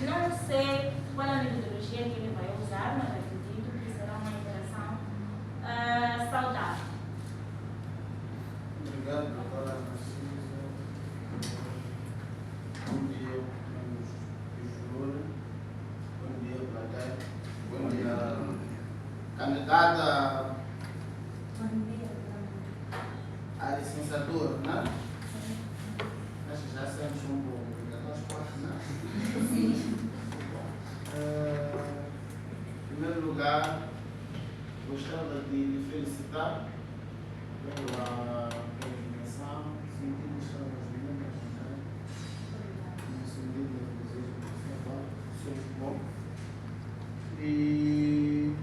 Não sei qual é a metodologia que ele vai usar, mas acredito que será uma interação saudável. Obrigado, doutora Narcisa. Bom dia, membros do júri. Bom dia, plateia. Bom dia, candidata à licenciatura, né? Acho que já sentes um pouco, já nós quatro, né? Sim. Em primeiro lugar, gostava de felicitar pela organização, senti gostar das meninas, né? No sentido de desejo de trabalho, isso é muito bom. E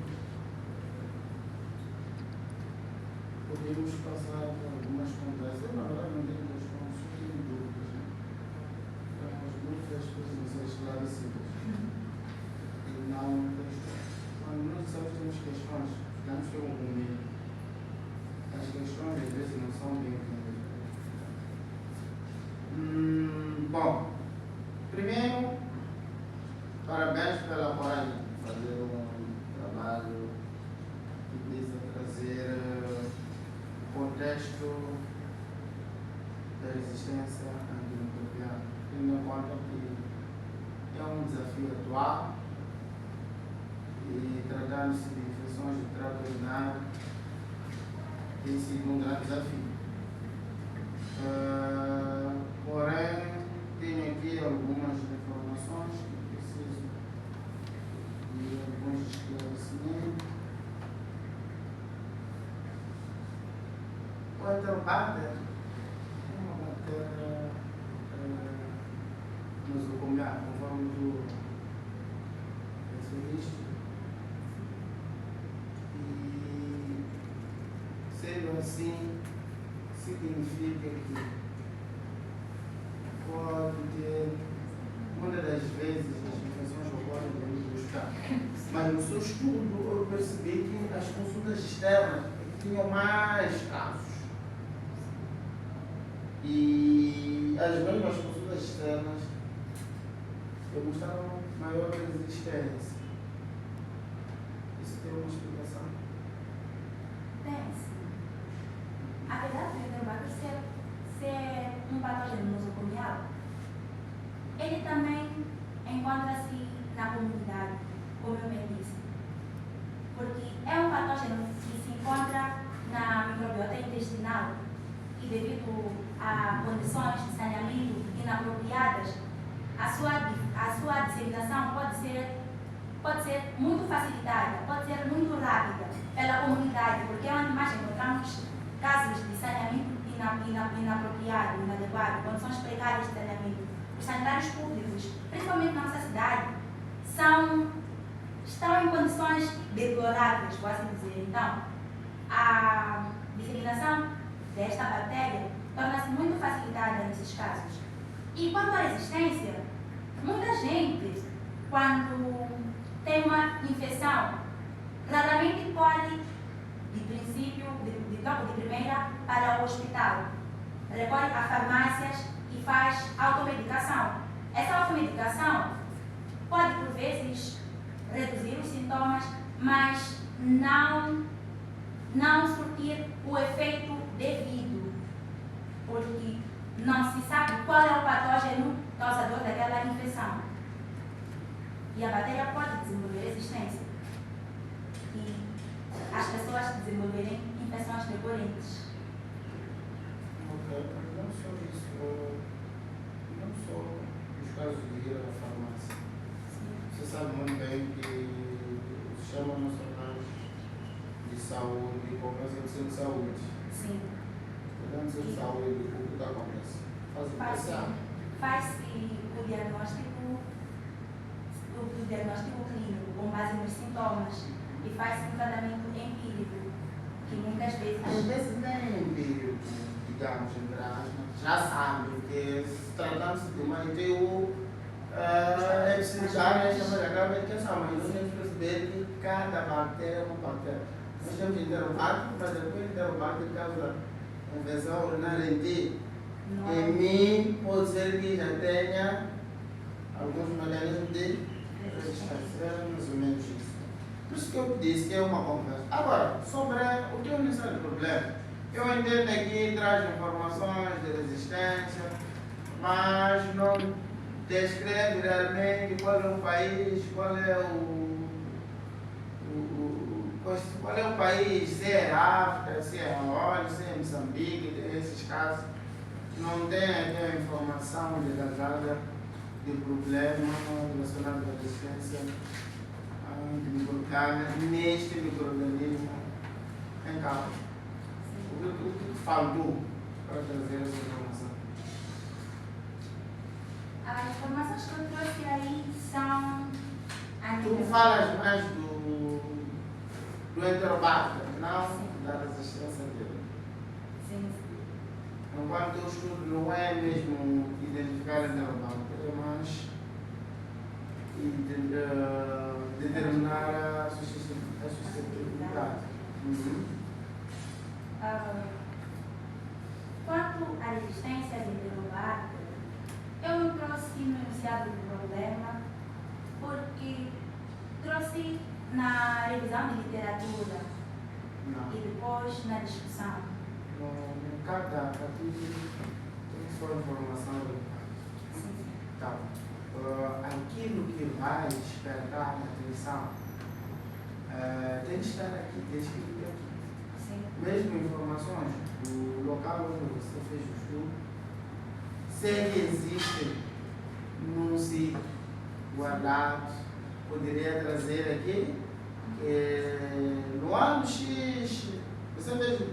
podemos passar por algumas conversas. Eu, na verdade, não tenho questões, só tenho dúvidas, né? Temos muitas coisas a ser esclarecidas. E não questões. Quando nós sabemos que temos questões, ficamos comigo. As questões às vezes não são bem entendidas. Bom, primeiro, parabéns pela coragem de fazer um trabalho que visa trazer o contexto da resistência antimicrobiana, tendo em conta que é um desafio atual e tratando-se de infecções de trato urinário tem sido um grande desafio. Porém, tenho aqui algumas informações que preciso de alguns esclarecimentos. O Heterobacter é uma bactéria nosocomial, conforme tu referiste. E, sendo assim, significa que pode ter, muitas das vezes, as infecções ocorrem dentro do hospital. Mas no seu estudo, eu percebi que as consultas externas tinham mais casos. E as mesmas consultas externas demonstraram maior resistência. Isso tem uma explicação? Tem, sim. Apesar do Heterobacter ser um patógeno nosocomial, ele também encontra-se na comunidade, como eu bem disse. Porque é um patógeno que se encontra na microbiota intestinal e devido a condições de saneamento inapropriadas, a sua disseminação pode ser muito facilitada, pode ser muito rápida pela comunidade, porque é onde mais encontramos casos de saneamento inapropriado, inadequado, condições precárias de saneamento. Os sanitários públicos, principalmente na nossa cidade, estão em condições deploráveis, vou assim dizer. Então, a disseminação desta bactéria torna-se muito facilitada nesses casos. E quanto à resistência, muita gente, quando tem uma infecção, raramente pode, de princípio, de primeira, para o hospital. Recorre a farmácias e faz automedicação. Essa automedicação pode, por vezes, reduzir os sintomas, mas não surtir o efeito devido, porque não se sabe qual é o patógeno causador daquela infecção. E a bactéria pode desenvolver resistência. E as pessoas desenvolverem infecções recorrentes. Ok, não só isso, não só os casos de ir à farmácia. Você sabe muito bem que o Sistema Nacional de Saúde e Cooperação de Centro de Saúde. Sim. O Centro de Saúde, o que acontece? Faz-se o diagnóstico clínico com base nos sintomas e faz-se um tratamento empírico, que muitas vezes... Às vezes nem empírico, digamos, entre aspas, já sabe que se tratando-se de uma ITU, é preciso já chamar a grave medicação, mas nós temos que perceber que cada bactéria é uma bactéria. Nós temos Enterobacter, mas depois Enterobacter causa infecção urinária em ti. Em mim, pode ser que já tenha alguns mecanismos de resistência. É mais ou menos isso. Por isso que eu disse que é uma conversa. Agora, sobre o teu inicial problema, eu entendo aqui, traz informações de resistência, mas não descreve realmente qual é o país, qual é o país, se é África, se é Angola, se é Moçambique, esses casos. Não tem aqui a informação detalhada de problema relacionado à resistência antimicrobiana neste microorganismo em causa. O que faltou para trazer essa informação? As informações que eu trouxe aí são... Tu falas mais do enterobacter, não da resistência dele. Sim. Enquanto o estudo não é mesmo identificar o enterobacter, é mais determinar a suscetibilidade. Quanto à resistência de enterobacter, eu não trouxe no enunciado do problema porque trouxe na revisão de literatura e depois na discussão. No cada capítulo tem só informação do Sim. Então, aquilo que vai despertar a atenção tem de estar aqui, descrito aqui. Sim. Mesmo informações do local onde você fez o estudo, se existem num sítio guardado, poderia trazer aqui no ano X. Você mesmo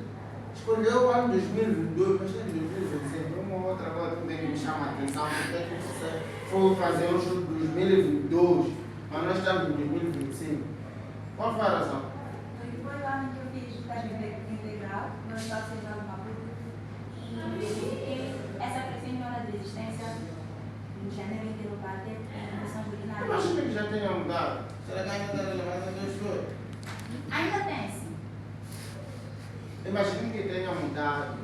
escolheu o ano 2022, mas tem 2025, uma outra coisa também que me chama a atenção, porque você foi fazer um estudo de 2022, mas nós estamos em 2025. Qual foi a razão? Foi o ano que eu fiz estágio integral, no Estado Central do Maputo, e verifiquei essa crescente de resistência no gênero enterobacter em infecções urinárias. Imagina que já tenha mudado. Será que ainda está relevante do estudo? Ainda tem, sim. Imagina que tenha mudado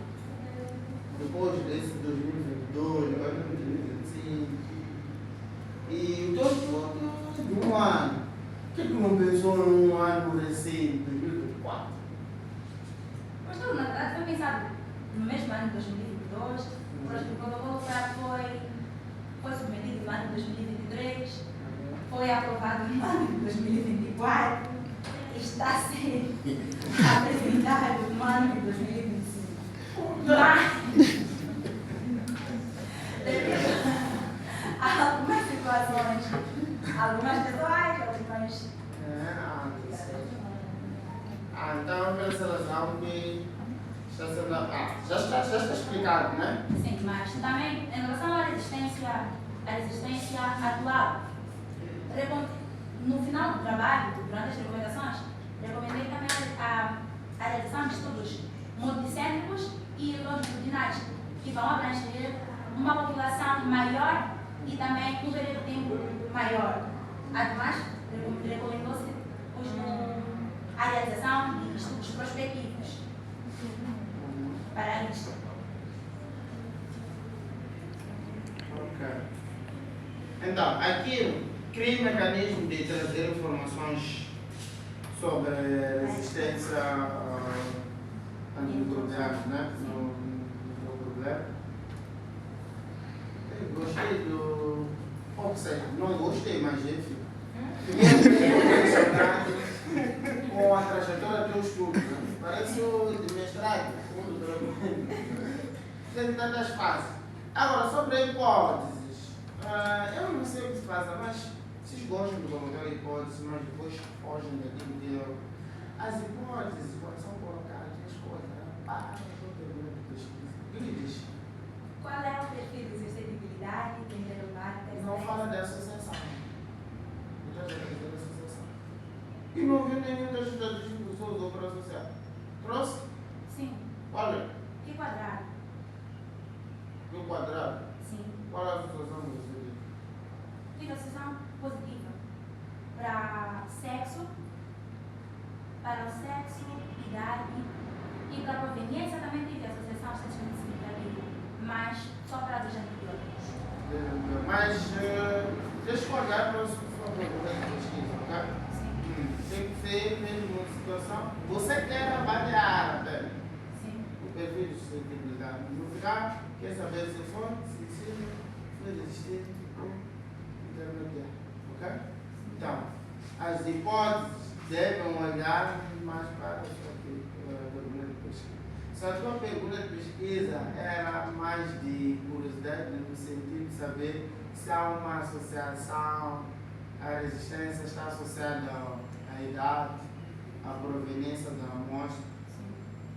depois desse 2022, agora 2025. E o teu estudo de um ano. Por que não pensou num ano recente, 2024? Mas tudo, na verdade, foi pensado no mesmo ano de 2022, mas o protocolo foi submetido no ano de 2023, foi aprovado no ano de 2024 e está a ser apresentado no ano de 2025. Mas, devido a algumas situações, algumas pessoais, algumas... Então, por essa razão que está sendo... já está explicado, né? Sim, mas também em relação à resistência atual, no final do trabalho, durante as recomendações, recomendei também a realização de estudos multicêntricos e longitudinais, que vão abranger uma população maior e também um período de tempo maior. Ademais, recomendou-se a realização de estudos prospectivos para isto. Ok. Então, aqui cria mecanismo de trazer informações sobre resistência antimicrobiana, né? No problema. Eu gostei do. Ou seja, não gostei, mas enfim. Com a trajetória do teu estudo, né? Parece o de mestrado, tem tantas fases. Agora, sobre hipóteses, eu não sei o que se passa, mas vocês gostam de colocar hipóteses, mas depois fogem daquilo que eu. As hipóteses, quando são colocadas, as coisas, não termina de pesquisa. O que diz? Qual é o perfil de suscetibilidade do enterobacter? Não fala da associação. Já da associação. E não viu nenhum das estatísticas que você usou para associar. Trouxe? Sim. Qual é? Que quadrado? E o quadrado? Sim. Qual é a associação que você diz? Tive associação positiva para o sexo, idade e para a proveniência também tive associação estatisticamente significativa, mas só para dos antibióticos. Mas Deixa eu olhar para a sua pergunta de pesquisa, ok? Sim. Tem que ser mesmo uma situação. Você quer avaliar até Sim. o perfil de suscetibilidade. No final, quer saber se for sensível, foi resistente ou intermediário. Ok? Então, as hipóteses devem olhar mais para a sua pergunta de pesquisa. Se a tua pergunta de pesquisa era mais de curiosidade, no sentido de saber se há uma associação, a resistência está associada à idade, à proveniência da amostra.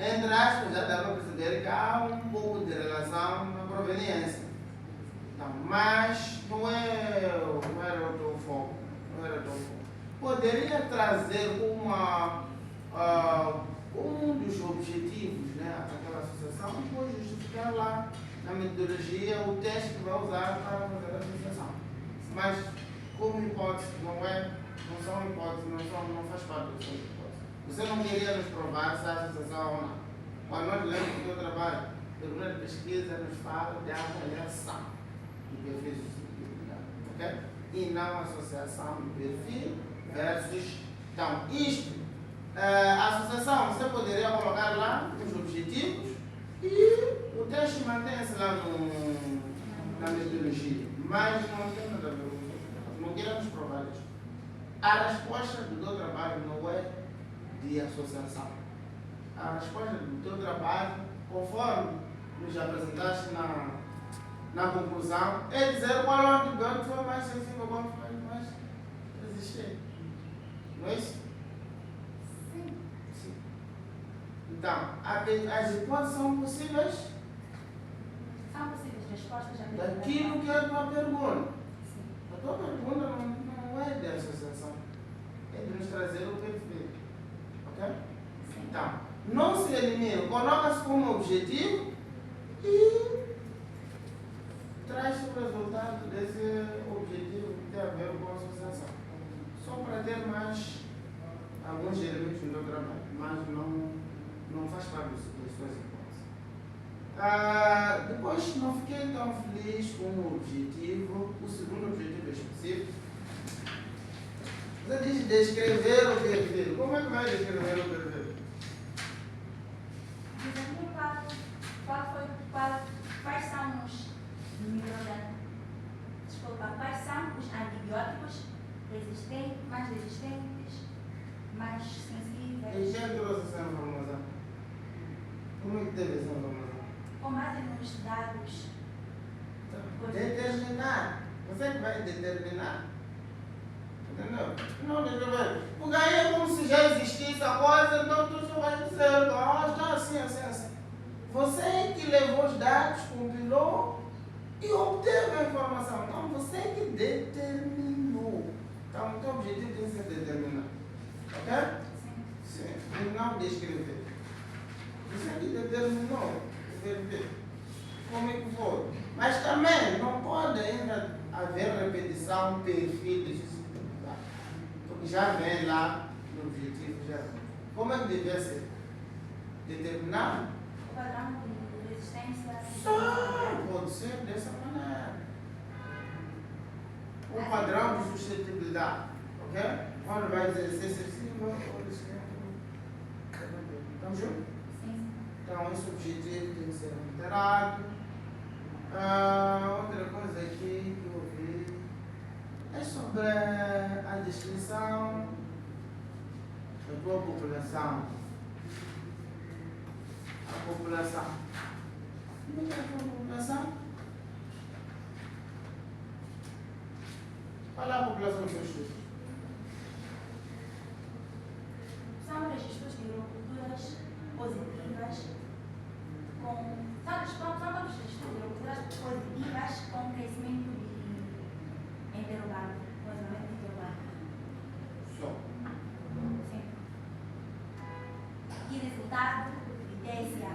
Entre aspas, já dá para perceber que há um pouco de relação na proveniência. Então, mas não era o teu foco. Poderia trazer um dos objetivos, né, daquela associação, e depois justificar lá na metodologia o teste que vai usar para fazer a associação. Mas, como hipótese, não são hipóteses, não faz parte da sua hipótese. Você não queria nos provar se a associação ou não. Mas nós lemos do teu trabalho, a pergunta de pesquisa nos fala de avaliação do perfil de suscetibilidade, ok? E não associação do perfil versus. Então, a associação, você poderia colocar lá os objetivos e o teste mantém-se lá na metodologia, mas não tem nada a ver com isso. Não queremos provar isso. A resposta do teu trabalho não é de associação. A resposta do teu trabalho, conforme nos apresentaste na conclusão, é dizer qual é o antibiótico foi mais sensível, qual foi mais resistente. Não é isso? Sim. Então, as hipóteses são possíveis São possíveis respostas à pergunta. daquilo que é a tua pergunta. Sim. A tua pergunta não é de associação, é de nos trazer o perfil. Ok? Sim. Então, não se elimina, coloca-se como objetivo e traz o resultado desse objetivo que tem a ver com a associação. Só para ter mais alguns elementos no teu trabalho, mas não faz parte das suas hipóteses. Depois, não fiquei tão feliz com o objetivo. O segundo objetivo é específico. Você diz descrever o perfil. Como é que vai descrever o perfil? Dizendo quais são os quais são os antibióticos mais resistentes, mais E sensíveis, quem trouxe essa informação? Como é que teve essa informação? com base nos dados. Determinar. Você que vai determinar. Entendeu? Não determinar. Porque aí é como se já existisse a coisa, então tu só vai dizer, está assim. Você é que levou os dados, compilou e obteve a informação. Então você é que determinou. Então o teu objetivo tem que ser determinar. Ok? Sim. E não descrever. Você é que determinou. Como é que foi? Mas também não pode ainda haver repetição, perfil de suscetibilidade. Porque já vem lá no objetivo. Como é que deve ser? Determinado? O padrão de resistência. Pode ser dessa maneira. O padrão de suscetibilidade. Ok? Quando vai dizer ser sensível ou resistente. Estamos juntos? Sim. Então, esse objetivo tem que ser alterado. Outra coisa aqui que eu vi é sobre a descrição da tua população. A população. Como é a tua população? Qual é a população dos seus estudos? São registros de agriculturas positivas são todos registros de agriculturas positivas com crescimento de interrogado, positivamente interrogado. Só. Sim. E resultado de TSA.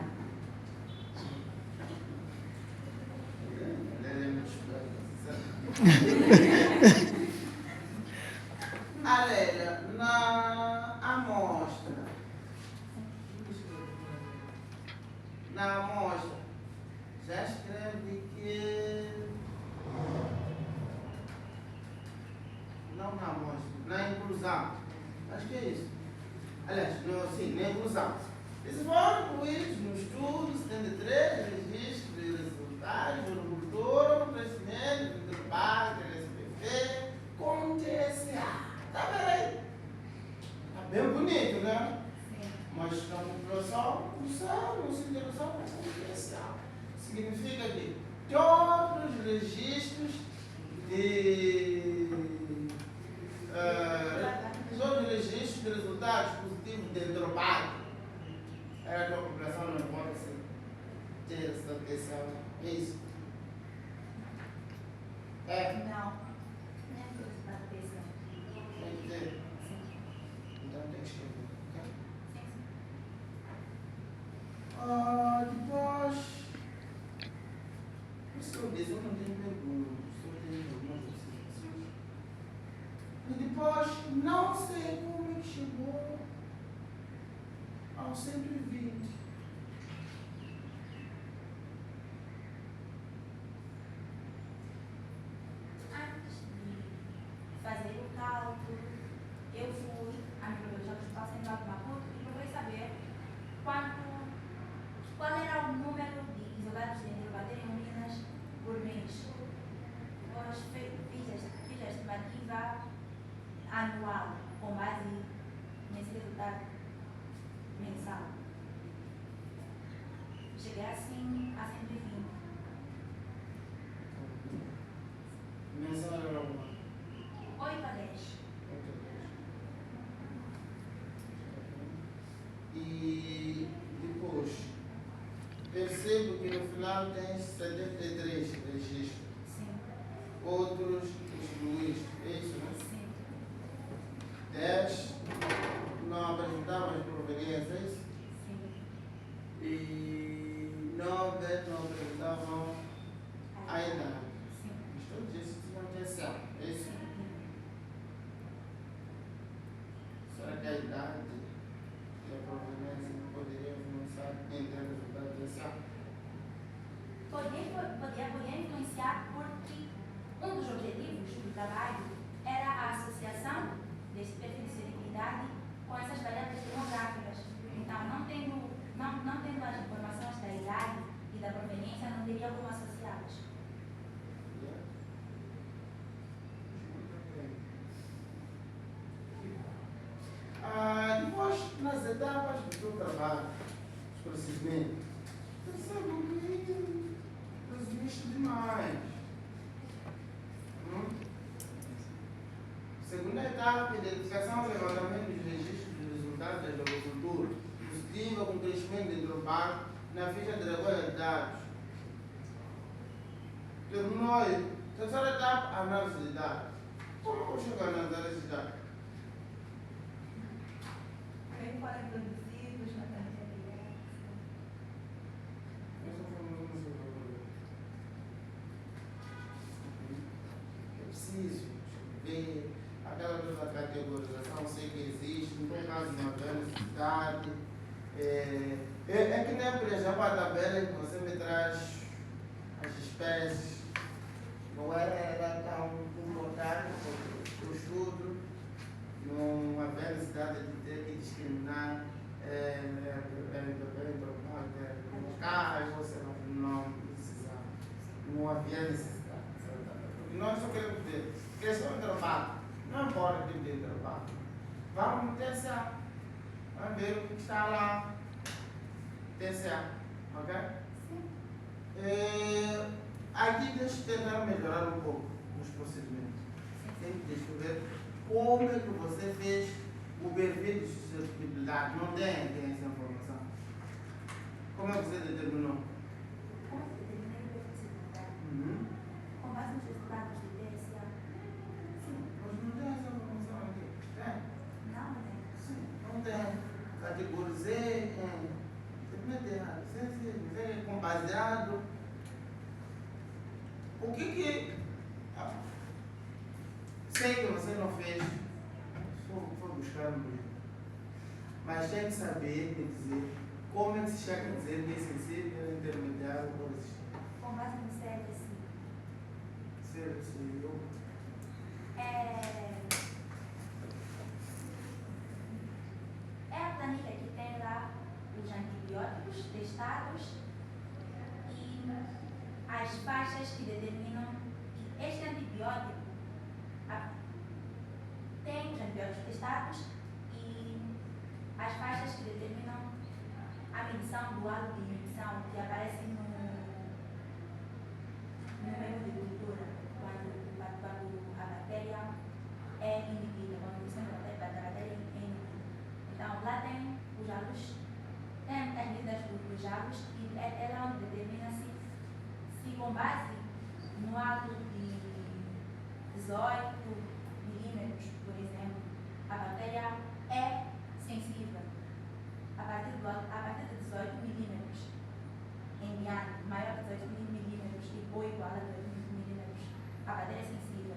Alélia, na amostra, já escreve que não na amostra, na inclusão. Acho que é isso. Aliás, não, sim, na inclusão. Eles foram incluídos no estudo 73, registro de resultados, do agricultor, no crescimento, do trabalho, do SPP, com TSA. Está bem? Está bem bonito, né? Sim. Mas na população, não se interessa com TSA. Significa que todos os registros de todos os registros de resultados positivos de trabalho, a tua população não pode ter essa atenção. É isso? É? Não. Nem tudo está pensando. Tem que ter. Sim. Então tem que escrever. Ok? Sim, Depois. Isso eu disse, eu não tenho perguntas. Só tenho algumas observações. E depois, não sei como é que chegou aos 120. antes de fazer o cálculo, eu fui à microbiologia do Hospital Central de Maputo e procurei saber qual era o número de isolados de enterobactéria em urinas por mês. Depois fiz a estimativa anual com base nesse resultado mensal. Cheguei assim a 120. Mensal era uma. 8 a 10. E depois, percebo que no final tens 73 registros. Sim. Outros excluídos. É isso, né? Sim. 10 não apresentavam as proveniências, é isso? Sim. E 9 não apresentavam a idade. Sim. Mas todos esses tinham atenção, é isso? Será que a idade e a proveniência poderiam influenciar em termos da atenção? Podia influenciar porque um dos objetivos do trabalho era a associação deste perfil de solubilidade com essas variáveis demográficas. Então, não tendo as informações da idade e da proveniência, não teria como associá-las. Depois, nas etapas do teu trabalho, os procedimentos, percebo que resumiste demais. Segunda etapa, identificação e levantamento dos registros de resultados da agricultura, positiva com crescimento de trabalho na ficha de recolha de dados. Terminou aí. Terceira etapa, análise de dados. Como eu chego a analisar esses dados? Quem foram produzidos na cadeia. Essa foi uma coisa. É preciso ver aquela coisa da categorização, sei que existe, não tem caso de uma necessidade. É que nem, por exemplo, a tabela que você me traz as espécies, não era tão importante para o estudo, não havia necessidade de ter que discriminar locais, você não precisava, não havia necessidade. Porque nós só queremos ver questão de trabalho, não importa o tipo de trabalho. Vamos ter TSA, vamos ver o que está lá, TSA, ok? Sim. Aqui deixa eu tentar melhorar um pouco nos procedimentos. Tem que descobrir como é que você fez o perfil de suscetibilidade. Não tem essa informação. Como é que você determinou? Como se determina a diversidade? Com base nos resultados de TSA? Sim. Mas não tem essa informação aqui. Tem? Não, né? Sim. Não tem. Categorizei simplesmente errado. Sim, com baseado. O que sei que você não fez, foi buscar no livro. Mas tem que saber, tem que dizer, como é que se chega a dizer que é sensível, intermediário ou resistente. Com base no CLSI. CLSI, eu. É testados e as faixas que determinam que este antibiótico tem os antibióticos testados e as faixas que determinam a medição do alvo de inibição que aparece no meio de cultura, quando a bactéria é inibida, quando a medição da bactéria é inibida. Então, lá tem os alvos, tem as medidas dos alvos e é lá onde determina-se se com base no alvo de 18 milímetros, por exemplo, a bactéria é sensível. A partir de 18 milímetros em diante, maior de 18 milímetros ou igual a 18 milímetros, a bactéria é sensível.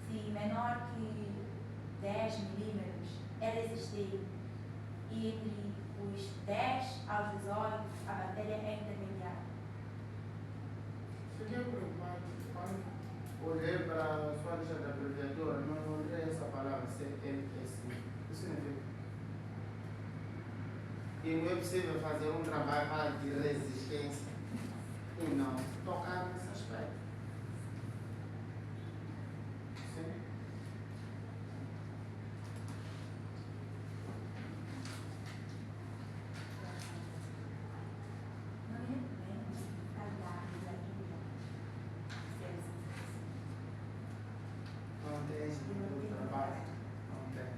Se menor que 10 milímetros, é resistível. E entre os 10 aos 18, a bactéria é intermediária. Fiquei preocupado quando olhei para a sua lista da abreviatura, não olhei essa palavra CMS. O que significa? E não é possível fazer um trabalho de resistência e não tocar nesse aspecto. Sim. Não tem esse tipo de trabalho. Não tem.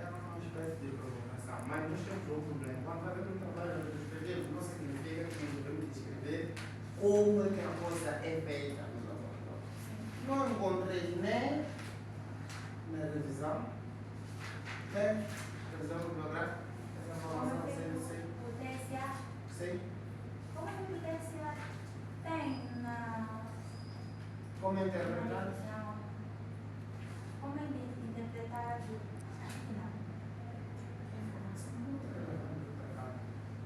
É uma espécie de provocação. Mas nós temos um problema. Quando vai haver um trabalho de escrever, não significa que nós devemos escrever como é que a coisa é feita no laboratório. Não encontrei nem na revisão, nem revisão bibliográfica, essa informação sem. Potência. Sim. Como é que potência tem na. Como interpretar? Como é interpretado? Acho que não.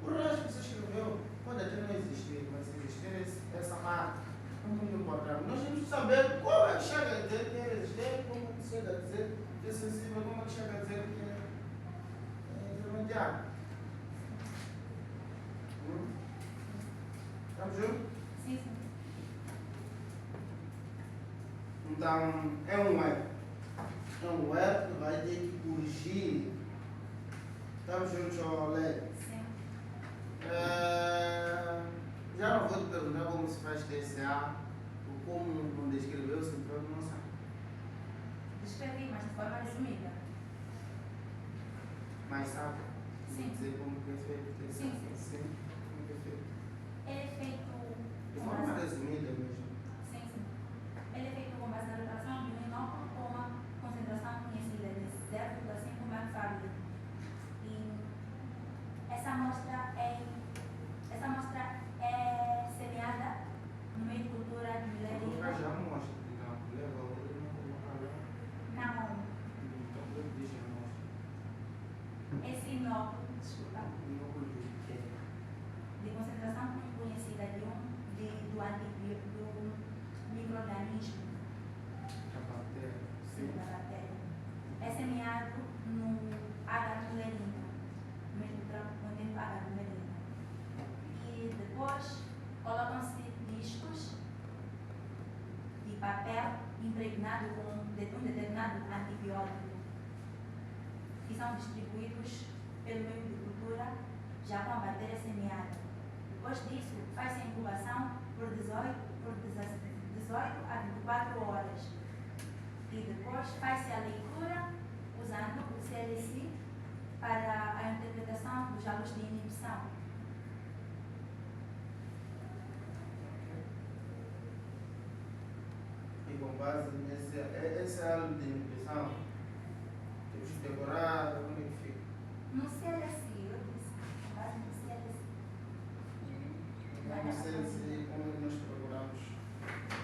O resto que você escreveu pode até não existir, mas se existir essa marca, não muito importante. Nós temos que saber como é que chega a dizer que é resistente, como é que chega a dizer que é sensível, como é que chega a dizer que é intermediário. Estamos juntos? Sim, sim. Então, é um erro. É um erro que vai ter que corrigir. Estamos juntos, Olé? Sim. Já não vou te perguntar como se faz TSA, ou como não descreveu o sintoma, não sabe. Descrevi, mas de forma resumida. Mas sabe? Sim. Dizer como que é feito TSA. Sim, sim. Sim. Como que é feito? Ele é feito. De forma resumida mesmo. Sim, sim. Ele é feito com base na preparação de um inóculo com uma concentração conhecida de 0,5 McFarlane. E essa amostra é semeada no meio de cultura de Vou milênio. colocar já a amostra, não. Leva a outra e não colocar lá. Não, Então, eu deixo a amostra. esse inóculo, desculpa, Não coloquei. de concentração conhecida do micro-organismo A bactéria. Sim. da bactéria é semeado no H. mulerina, mesmo contendo H. mulerina. E depois colocam-se discos de papel impregnado com um determinado antibiótico que são distribuídos pelo meio de cultura já com a bactéria semeada. Depois disso, faz-se a incubação por 18 a 24 horas. E depois faz-se a leitura usando o CLC para a interpretação dos alvos de inibição. E com base esse alvo de inibição, temos que decorar, como é que fica? No CLC, eu disse, com base no CLC. Não sei se como nós procuramos,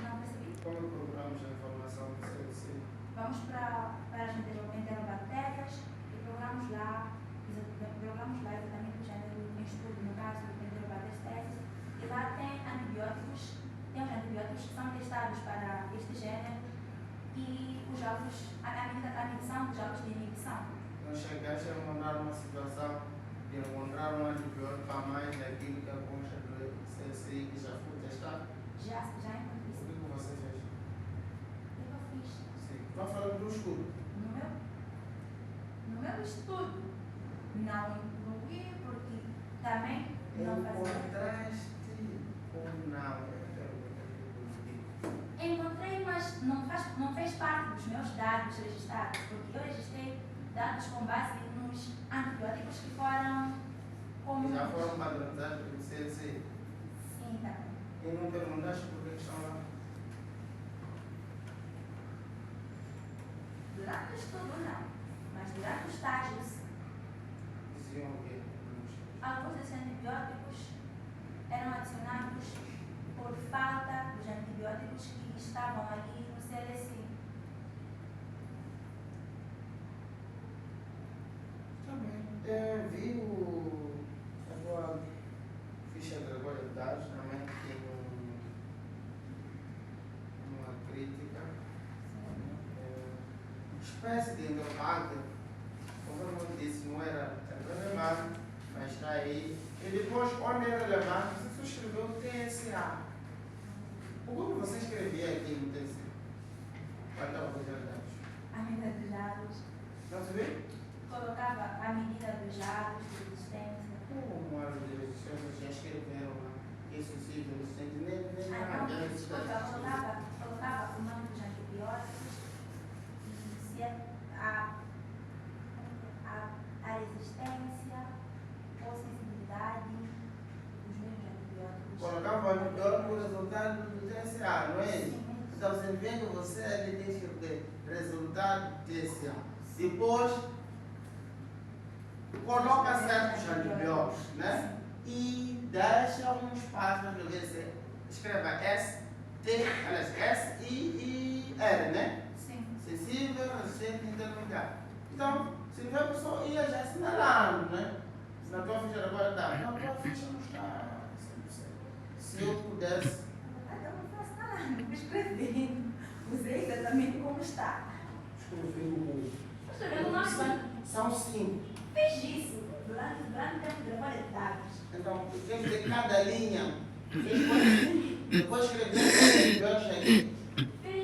Não percebi? como procuramos a informação do CLC. Vamos para as enterobactérias e procuramos lá exatamente o gênero em estudo, no caso do enterobacterias, e lá tem antibióticos, tem os antibióticos que são testados para este gênero e os alvos, a medição dos alvos de inibição. Nós chegaste a mandar uma situação de encontrar um antibiótico a mais daquilo que a concha do CSI que já foi testado? Já encontrei. O que você fez? Eu fiz. Sim. Estou falando do estudo. No meu estudo, não incluí porque também não fazia. Encontraste ou não? Encontrei, mas não fez parte dos meus dados registrados, porque eu registrei dados com base nos antibióticos que foram comuns. Já foram padronizados pelo CSI? Sim, também. E não perguntaste por que estão lá? Durante o estudo, não. Mas durante os estágios, Diziam o quê? alguns desses antibióticos eram adicionados por falta dos antibióticos que estavam ali no CLSI. Também. Vi a tua ficha de recolha de dados, também tem uma crítica. Espécie de endobacter, como eu disse, não era relevante, mas está aí. E depois, onde é relevante, você escreveu TSA. O que você escrevia aqui no TSA? Qual é o coisa de dados? A medida dos dados, Não se vê? colocava a medida dos dados de resistência. Como as direções já escreveram lá? Isso sim, resistente, nem Não, nada. desculpa, colocava o nome dos antibióticos e se a resistência ou sensibilidade dos mesmos antibióticos. Colocava o antibiótico o resultado do TSA, não é isso? Sim. Então, você vê que você ali tem que escrever resultado do TSA. Depois, coloca certos antibióticos, né? E deixa um espaço para ver se escreva S-I-R, né? Sim. Sensível, resistente, intermediário. Então, se vê a pessoa ia já assinalando, né? Se na tua ficha agora dá, na tua ficha não está 100%. Se eu pudesse. Eu não faço nada, não vou escrevendo. Usei exatamente como está. Escrever o. Escrevendo o nome. São 5. Fiz isso durante o tempo de trabalho de dados. Então, tem que ter cada linha. Depois escrever antibióticos aqui.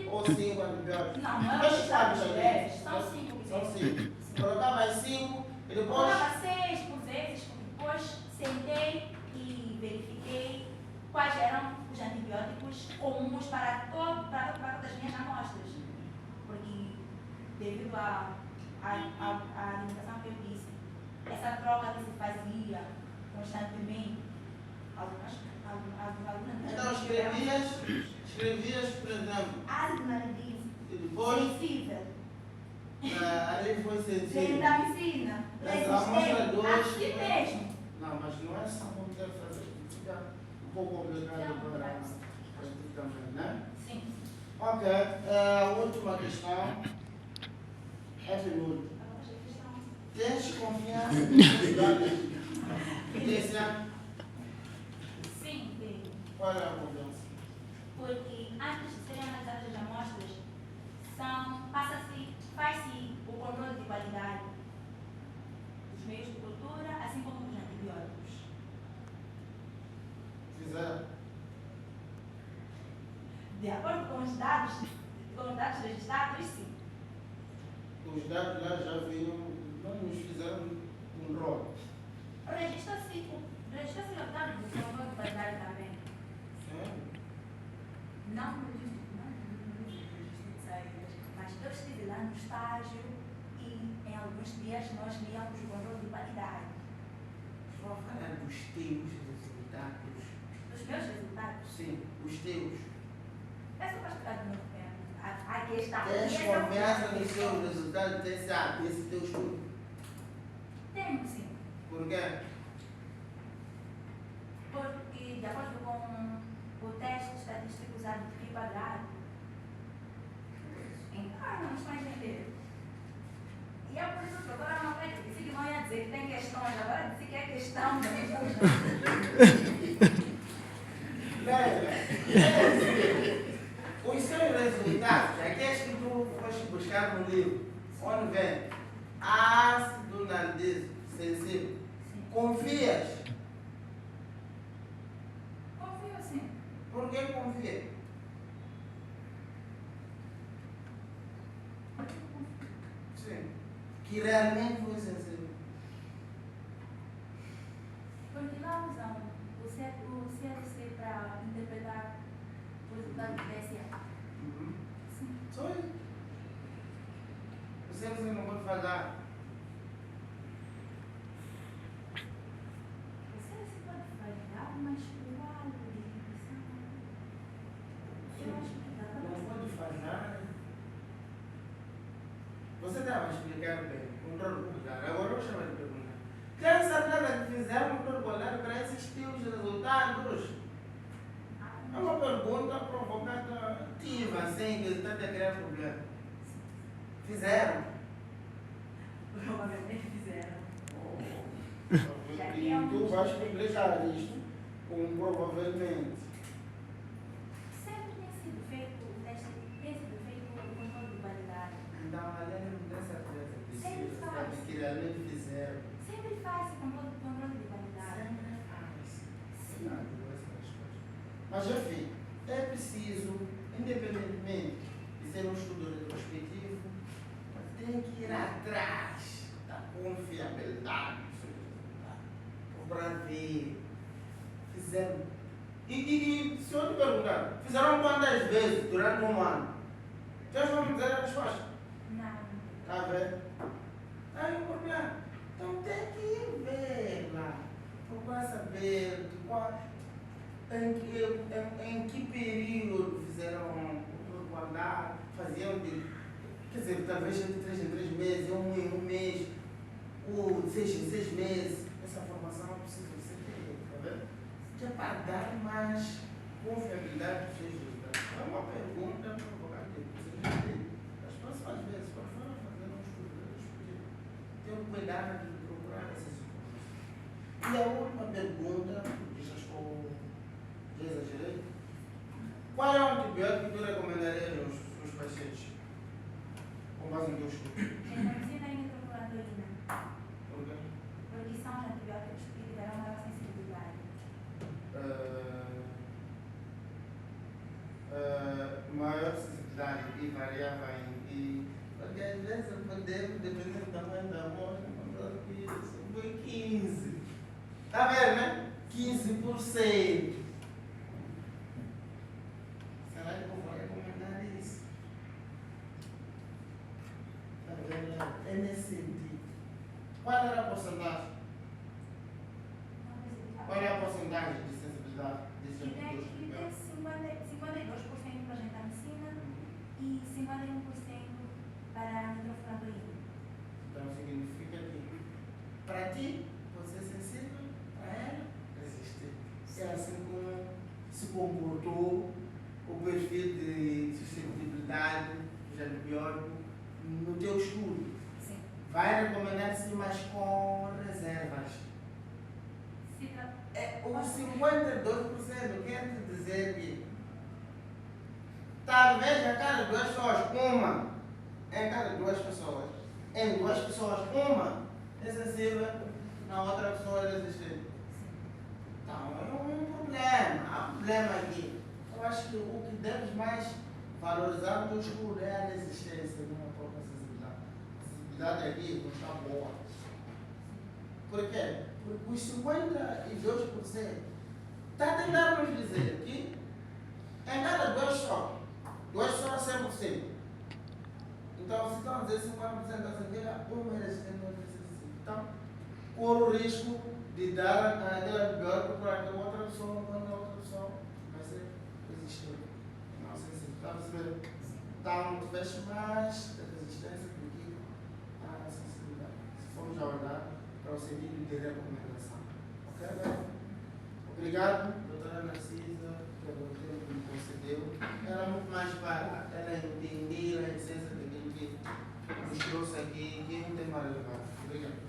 Ou 5 antibióticos. Não é Deixa os quantos dados aqui? são 5. São 5. Colocava mais 5 e depois. Colocava 6 por vezes, depois sentei e verifiquei quais eram os antibióticos comuns para todas as minhas amostras. Porque, devido à alimentação que eu disse, essa troca que se fazia constantemente, Então escrevias, por exemplo, adrenalina e depois sensível, ali foi sensível. gentamicina, Essa amostra resistente, 2. assim mesmo. Não, mas não é só como deve fazer, fica um pouco complicado para ti também, né? Sim. Ok, a última questão é penúltima. Tens confiança nos dados? Letícia, Sim, tenho. qual é a confiança? Porque antes de serem analisadas as amostras, faz-se o controle de qualidade dos meios de cultura, assim como dos antibióticos. Fizeram? De acordo com os dados registrados, sim. Os dados lá já vinham, não nos fizeram um rol. Registra-se o dado do controle de qualidade também. Sério? Não no registro de saídas, mas eu estive lá no estágio e em alguns dias nós víamos o controle de qualidade. Estou a falar dos teus resultados. Dos meus resultados, Sim, os teus. é só para explicar de novo. Aqui está. Tens confiança nos seus resultados desse teu estudo? Tenho, sim. Por quê? Porque, de acordo com o teste estatístico usado de pi quadrado, não estou a entender. E é por isso que agora não tem, disse que não ia dizer que tem questões, agora disse que é questão da Os seus resultados, aqueles que tu foste buscar no livro, onde vem ácido naldísimo sensível. Sim. Confias? Confio sim. Por que confia? Sim. Que realmente foi sensível. Porque lá usam o CLC para interpretar o resultado do PSA. Sim. Só isso. Você não pode falhar. O CLC pode falhar, mas o alvo de regressão, eu acho que dá para Não fazer. pode falhar. Você estava a explicar bem. Controle polar. Agora eu chamo de pergunta. Quem sabe nada que fizeram um controle polar para assistir os resultados? É uma pergunta provocativa, assim, que está a criar problema. Fizeram? Provavelmente fizeram. E tu vais publicar isto com provavelmente. Sempre tem sido feito o teste, tem sido feito o controle de validade. Então, além de ter certeza de Sempre se faz. sabe que realmente fizeram. Sempre faz o controle de validade. Sempre faz. Sim. Mas enfim, é preciso, independentemente de ser um estudo retrospectivo, tem que ir atrás da confiabilidade do seu resultado. Para ver. Fizeram. E se eu te perguntar, fizeram quantas vezes durante um ano? Vocês vão me dizer a resposta? Não. Está a ver? Aí o problema. Então tem que ir ver lá. Procurar saber de qual, em que período fizeram o guardar, faziam de. Quer dizer, talvez de 3 em 3 meses, um em um mês, ou de 6 em 6 meses. Essa formação é preciso você ter, está vendo? Que é para dar mais confiabilidade para os seus resultados. É uma pergunta provocativa. Você já tem. As próximas vezes, quando for fazer um estudo, tenham cuidado de procurar essas informações. E a última pergunta, já exagerei? Qual é o antibiótico que tu recomendarias aos seus pacientes? Com base no teu estudo? Gentamicina e nitrocloroquina. Por quê? Porque são os antibióticos que tiveram maior sensibilidade. Maior sensibilidade e variava em. Porque às vezes podemos, dependendo do tamanho da amostra, encontrar que foi 15. Está vendo, né? 15%. Será que eu vou recomendar isso? Está vendo, né? É nesse sentido. Qual era a porcentagem? Qual é a porcentagem de sensibilidade desses E tem antibióticos? 52% para a gentamicina e 51% para a nitrofuranoína. Então significa que para ti pode ser sensível, para ela resistente. É assim como se comportou o perfil de suscetibilidade dos antibióticos no teu estudo. Sim. Vai recomendar sim, mas com reservas. Se tra- Os 52% quer te dizer que talvez a cada 2 pessoas, uma, em cada 2 pessoas, em 2 pessoas, uma é sensível, na outra pessoa é resistente. Então é um problema, há um problema aqui. Eu acho que o que deves mais valorizar no teu estudo é a resistência de uma própria sensibilidade. A sensibilidade aqui não está boa. Por quê? Porque os 52% está tentando nos dizer que em cada 2 só, 2 só é 100%. Então, se estão a dizer 50% da sensibilidade, uma é resistente, outra é sensível. Então, corre o risco de dar aquele antibiótico para aquela outra pessoa, quando a outra pessoa vai ser resistente. Não sensível. Está a perceber? Então, tu vês mais resistência do que a sensibilidade. Se formos a olhar para o sentido de recomendação. Ok, bem? Obrigado, doutora Narcisa, pelo tempo que me concedeu. Era muito mais para ela entender a essência daquilo que nos trouxe aqui, que é um tema relevante. Obrigado.